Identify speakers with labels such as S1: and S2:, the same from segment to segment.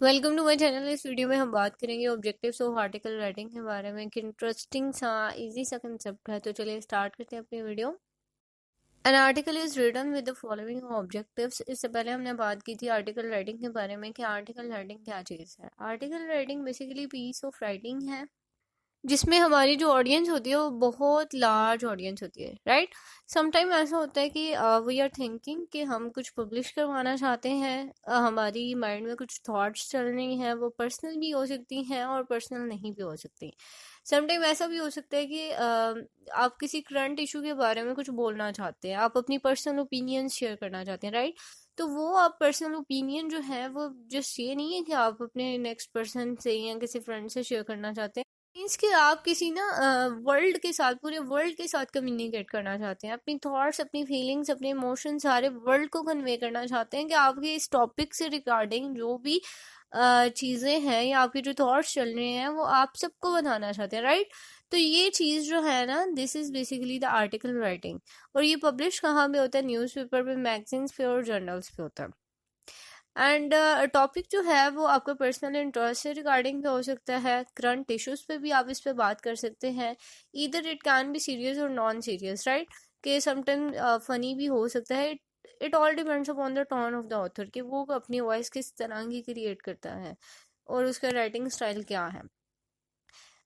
S1: Welcome to my channel. इस video में हम बात करेंगे ऑब्जेक्टिव्स ऑफ आर्टिकल राइटिंग के बारे में। एक इंटरेस्टिंग सा इजी सा कंसेप्ट है, तो चलिए स्टार्ट करते हैं अपनी video. An article is written with the following objectives. इससे पहले हमने बात की थी आर्टिकल राइटिंग के बारे में कि आर्टिकल राइटिंग क्या चीज़ है। Article writing basically piece of writing है जिसमें हमारी जो ऑडियंस होती है वो बहुत लार्ज ऑडियंस होती है, राइट। समटाइम ऐसा होता है कि वी आर थिंकिंग कि हम कुछ पब्लिश करवाना चाहते हैं, हमारी माइंड में कुछ थॉट्स चल रही हैं, वो पर्सनल भी हो सकती हैं और पर्सनल नहीं भी हो सकती। समटाइम ऐसा भी हो सकता है कि आप किसी करंट इशू के बारे में कुछ बोलना चाहते हैं, आप अपनी पर्सनल ओपिनियन शेयर करना चाहते हैं, राइट। तो वो आप पर्सनल ओपिनियन जो है वो जस्ट ये नहीं है कि आप अपने नेक्स्ट पर्सन से या किसी फ्रेंड से शेयर करना चाहते हैं। मीन्स कि आप किसी ना वर्ल्ड के साथ, पूरे वर्ल्ड के साथ कम्युनिकेट करना चाहते हैं, अपनी थॉट्स, अपनी फीलिंग्स, अपने इमोशन सारे वर्ल्ड को कन्वे करना चाहते हैं कि आपके इस टॉपिक से रिगार्डिंग जो भी चीज़ें हैं या आपके जो थॉट्स चल रहे हैं वो आप सबको बताना चाहते हैं, राइट। तो ये चीज़ जो है ना, this is basically the article writing. और ये पब्लिश कहाँ पे होता है? न्यूज़पेपर पे, मैगजीन्स पे और जर्नल्स पे होता है। एंड टॉपिक जो है वो आपका पर्सनल इंटरेस्ट से रिगार्डिंग पे हो सकता है, करंट इश्यूज पे भी आप इस पे बात कर सकते हैं। इधर इट कैन बी सीरियस और नॉन सीरियस, राइट। कि समटाइम फनी भी हो सकता है। It all depends upon the tone of the author कि वो अपनी वॉइस किस तरह की क्रिएट करता है और उसका राइटिंग स्टाइल क्या है।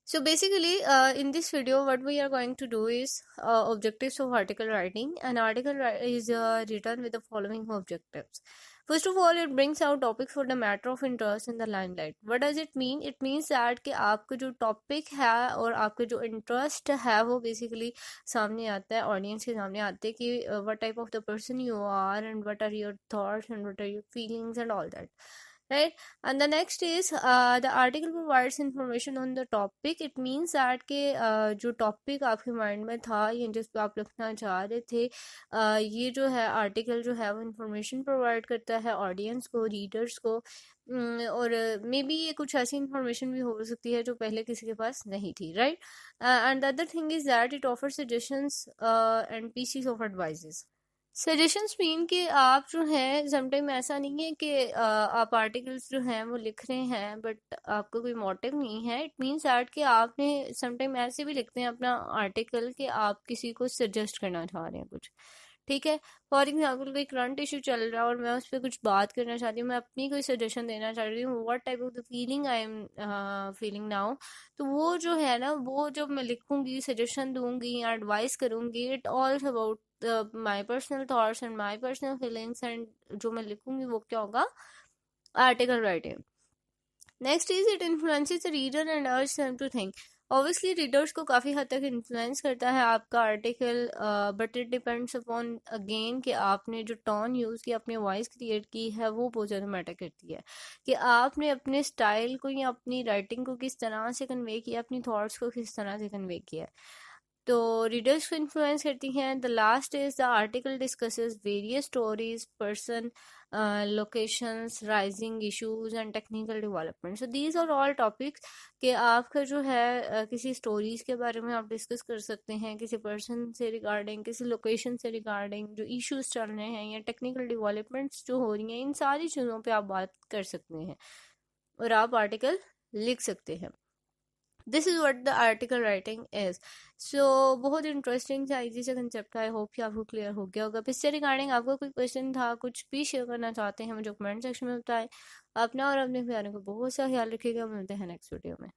S1: So basically, in this video, what we are going to do is objectives of article writing. An article is written with the following objectives. First of all, it brings out topic for the matter of interest in the limelight. What does it mean? It means that कि आपका जो topic है और आपका जो interest है वो basically सामने आता है, audience के सामने आते हैं कि what type of the person you are and what are your thoughts and what are your feelings and all that, right. And the next is the article provides information on the topic. It means that के जो topic आपके mind में था या जिस पे आप लिखना चाह रहे थे, ये जो है article जो है वो information provide करता है audience को, readers को। और मे बी ये कुछ ऐसी information भी हो सकती है जो पहले किसी के पास नहीं थी, right. And the other thing is that it offers suggestions and pieces of advices. Suggestions mean कि आप जो है समटाइम ऐसा नहीं है कि आप आर्टिकल्स जो हैं वो लिख रहे हैं बट आपका कोई मोटिव नहीं है। इट मीन्स दैट कि आपने समटाइम ऐसे भी लिखते हैं अपना आर्टिकल कि आप किसी को सजेस्ट करना चाह रहे हैं कुछ, ठीक है। फॉर एग्जाम्पल कोई करंट इशू चल रहा है और मैं उस पर कुछ बात करना चाहती हूँ, मैं अपनी कोई सजेशन देना चाह रही हूँ, what type of the feeling I am feeling now. तो वो जो है ना, वो जब मैं लिखूंगी, सजेशन दूंगी या एडवाइस करूंगी, it all's about my personal thoughts and my personal feelings. And जो मैं लिखूंगी वो क्या होगा? Article writing. Next is it influences the reader and urge them to think. Obviously readers को काफ़ी हद तक इन्फ्लुएंस करता है आपका article, but it depends upon again कि आपने जो टोन यूज़ की, अपनी वॉइस क्रिएट की है, वो बहुत ज़्यादा मैटर करती है कि आपने अपने स्टाइल को या अपनी राइटिंग को किस तरह से कन्वे किया, अपनी थॉट्स को किस तरह से कन्वे किया। तो रीडर्स को इन्फ्लुएंस करती हैं। The last is the article discusses various stories, person, locations, rising issues and technical development. So these are all topics कि आपका जो है किसी स्टोरीज के बारे में आप डिस्कस कर सकते हैं, किसी पर्सन से रिगार्डिंग, किसी लोकेशन से रिगार्डिंग जो इश्यूज चल रहे हैं या टेक्निकल डेवलपमेंट्स जो हो रही हैं, इन सारी चीज़ों पे आप बात कर सकते हैं और आप आर्टिकल लिख सकते हैं। This is what the article writing is. So बहुत इंटरेस्टिंग सा इजी सा कंसेप्ट है। आई होप कि आपको क्लियर हो गया होगा। इससे रिगार्डिंग आपका कोई क्वेश्चन था, कुछ भी शेयर करना चाहते हैं, मुझे कमेंट सेक्शन में बताएं। अपना और अपने प्यारों को बहुत सा ख्याल रखिएगा। मिलते हैं नेक्स्ट वीडियो में।